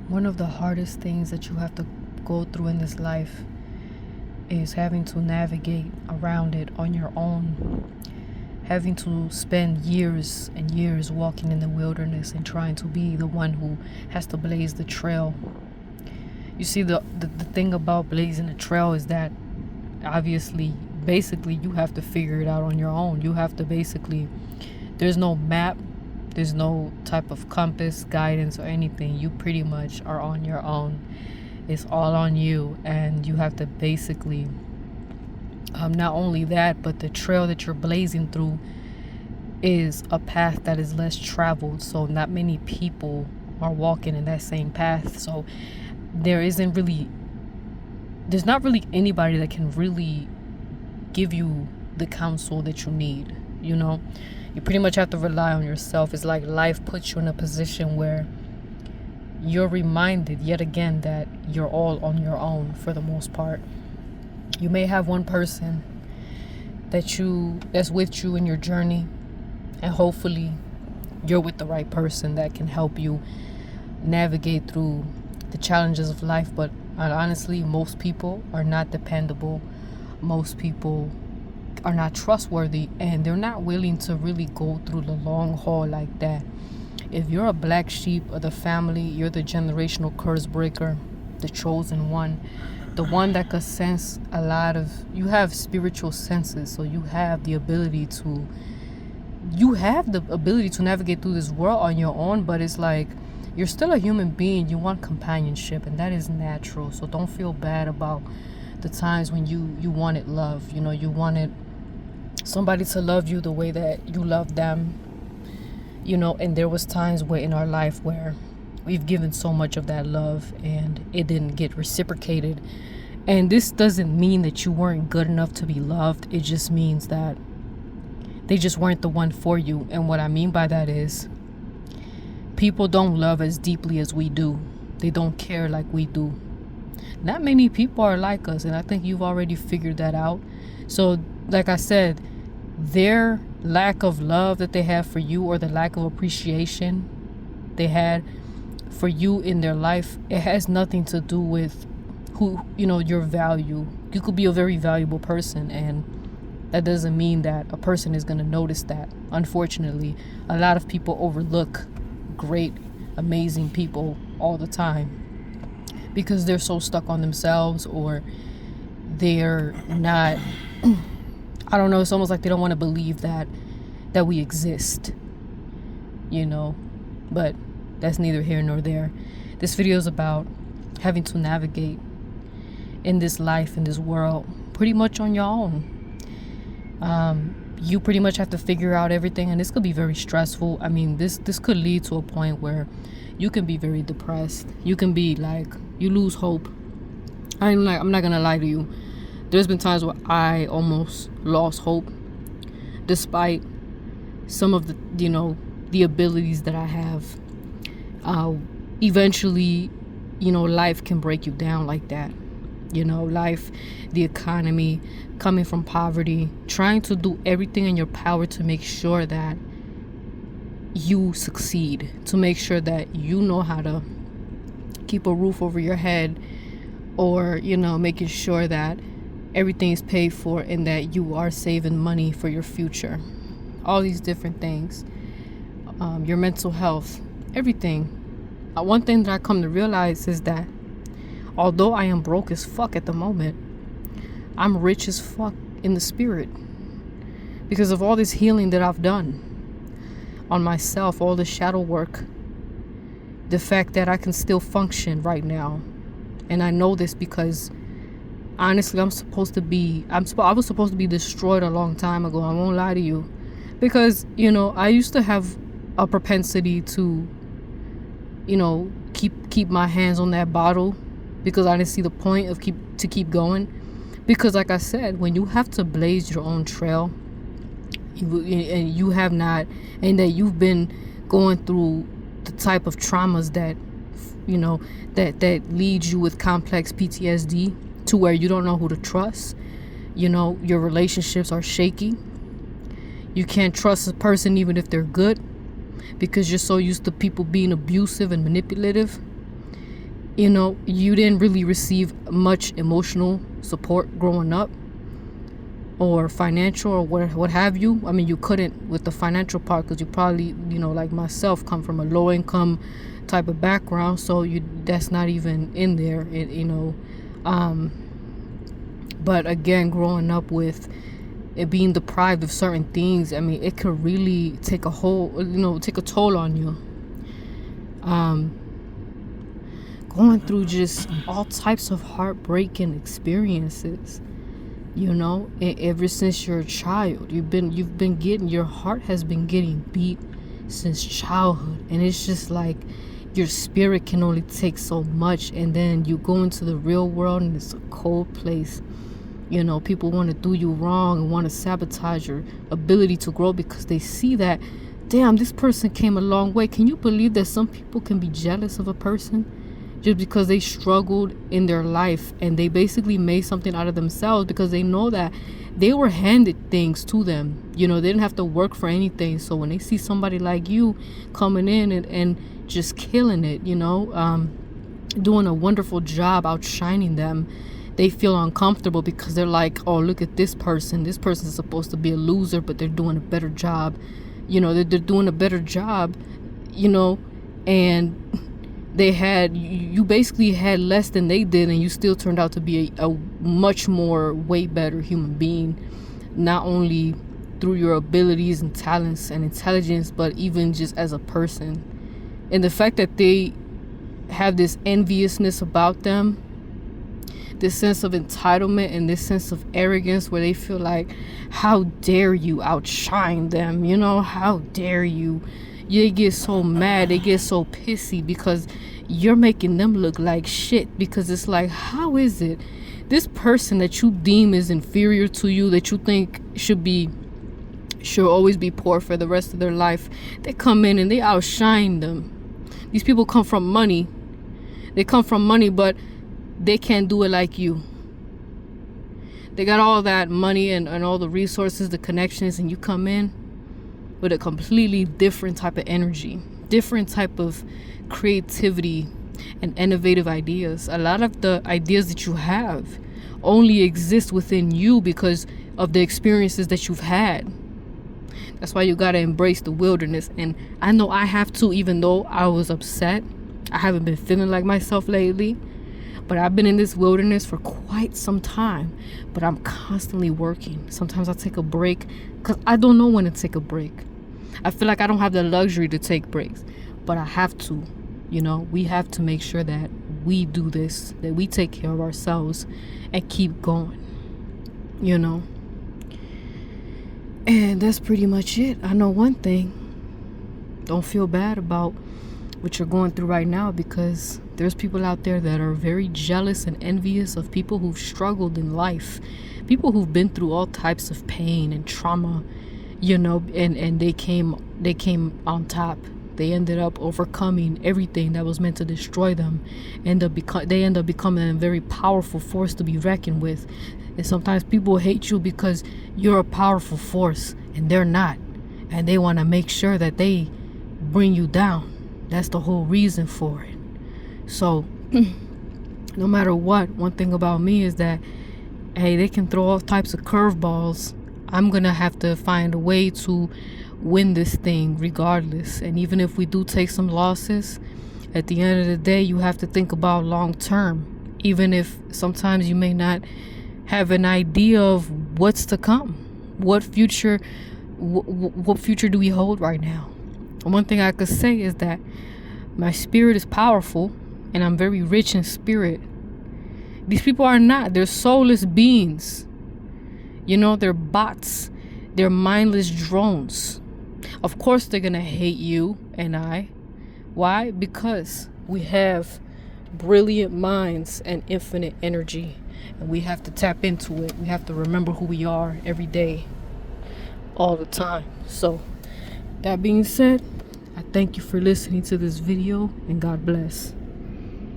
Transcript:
One of the hardest things that you have to go through in this life is having to navigate around it on your own, having to spend years and years walking in the wilderness and trying to be the one who has to blaze the trail. You see, the thing about blazing a trail is that obviously, basically, you have to figure it out on your own. You have to basically, there's no map, there's no type of compass, guidance, or anything. You pretty much are on your own. It's all on you, and you have to basically, not only that, but the trail that you're blazing through is a path that is less traveled. So not many people are walking in that same path. So there's not really anybody that can really give you the counsel that you need. You pretty much have to rely on yourself. It's like life puts you in a position where you're reminded yet again that you're all on your own for the most part. You may have one person that's with you in your journey, and hopefully you're with the right person that can help you navigate through the challenges of life. But honestly, most people are not dependable. Most people are not trustworthy, and they're not willing to really go through the long haul like that. If you're a black sheep of the family, you're the generational curse breaker, the chosen one, the one that could sense you have spiritual senses, so you have the ability to navigate through this world on your own. But it's like, you're still a human being. You want companionship, and that is natural. So don't feel bad about the times when you wanted love. You wanted somebody to love you the way that you love them. And there was times in our life where we've given so much of that love and it didn't get reciprocated. And this doesn't mean that you weren't good enough to be loved. It just means that they just weren't the one for you. And what I mean by that is, people don't love as deeply as we do. They don't care like we do. Not many people are like us, and I think you've already figured that out. So, like I said, their lack of love that they have for you, or the lack of appreciation they had for you in their life, it has nothing to do with your value. You could be a very valuable person, and that doesn't mean that a person is going to notice that. Unfortunately, a lot of people overlook great, amazing people all the time because they're so stuck on themselves, or they're not I don't know, it's almost like they don't want to believe that we exist, but that's neither here nor there. This video is about having to navigate in this life, in this world, pretty much on your own. You pretty much have to figure out everything, and this could be very stressful. I mean, this could lead to a point where you can be very depressed. You can be like, you lose hope. I'm not gonna lie to you. There's been times where I almost lost hope, despite some of the abilities that I have. Eventually, life can break you down like that. Life, the economy, coming from poverty, trying to do everything in your power to make sure that you succeed, to make sure that you know how to keep a roof over your head, or, making sure that everything is paid for and that you are saving money for your future. All these different things. Your mental health, everything. One thing that I come to realize is that although I am broke as fuck at the moment, I'm rich as fuck in the spirit because of all this healing that I've done on myself, all the shadow work, the fact that I can still function right now. And I know this because honestly, I was supposed to be destroyed a long time ago. I won't lie to you, because I used to have a propensity to keep my hands on that bottle because I didn't see the point of keep going. Because like I said, when you have to blaze your own trail, and you've been going through the type of traumas that that leads you with complex PTSD, to where you don't know who to trust. Your relationships are shaky. You can't trust a person even if they're good, because you're so used to people being abusive and manipulative. you know, you didn't really receive much emotional support growing up, or financial, or what have you. I mean, you couldn't with the financial part because you probably, you know, like myself, come from a low income type of background, so that's not even in there, you know. But again, growing up with it being deprived of certain things, I mean, it could really take a toll on you. Going through just all types of heartbreaking experiences, you know, ever since you're a child. You've been getting, your heart has been getting beat since childhood, and it's just like your spirit can only take so much, and then you go into the real world and it's a cold place. You know, people want to do you wrong and want to sabotage your ability to grow because they see that, damn, this person came a long way. Can you believe that some people can be jealous of a person just because they struggled in their life and they basically made something out of themselves because they know that they were handed things to them? You know, they didn't have to work for anything. So when they see somebody like you coming in and just killing it, you know, doing a wonderful job, outshining them, they feel uncomfortable because they're like, oh, look at this person. This person is supposed to be a loser, but they're doing a better job. You know, they're doing a better job, you know, and you basically had less than they did, and you still turned out to be a much more, way better human being, not only through your abilities and talents and intelligence, but even just as a person. And the fact that they have this enviousness about them, this sense of entitlement and this sense of arrogance where they feel like, how dare you outshine them, you know, how dare you? They get so mad, they get so pissy because you're making them look like shit. Because it's like, how is it this person that you deem is inferior to you, that you think should always be poor for the rest of their life, they come in and they outshine them? These people come from money. They come from money, but they can't do it like you. They got all that money and all the resources, the connections, and you come in with a completely different type of energy, different type of creativity and innovative ideas. A lot of the ideas that you have only exist within you because of the experiences that you've had. That's why you gotta embrace the wilderness. And I know I have to, even though I was upset. I haven't been feeling like myself lately, but I've been in this wilderness for quite some time. But I'm constantly working. Sometimes I take a break because I don't know when to take a break. I feel like I don't have the luxury to take breaks, but I have to. You know, we have to make sure that we do this, that we take care of ourselves and keep going, you know. And that's pretty much it. I know one thing. Don't feel bad about what you're going through right now, because there's people out there that are very jealous and envious of people who've struggled in life, people who've been through all types of pain and trauma, you know, and they came on top. They ended up overcoming everything that was meant to destroy them. They end up becoming a very powerful force to be reckoned with. And sometimes people hate you because you're a powerful force and they're not, and they want to make sure that they bring you down. That's the whole reason for it. So no matter what, one thing about me is that, hey, they can throw all types of curveballs. I'm gonna have to find a way to win this thing regardless. And even if we do take some losses, at the end of the day, you have to think about long term, even if sometimes you may not have an idea of what's to come. What future do we hold right now? One thing I could say is that my spirit is powerful and I'm very rich in spirit. These people are not. They're soulless beings. You know, they're bots. They're mindless drones. Of course they're gonna hate you and I. Why? Because we have brilliant minds and infinite energy, and we have to tap into it. We have to remember who we are every day, all the time. So that being said, I thank you for listening to this video, and God bless.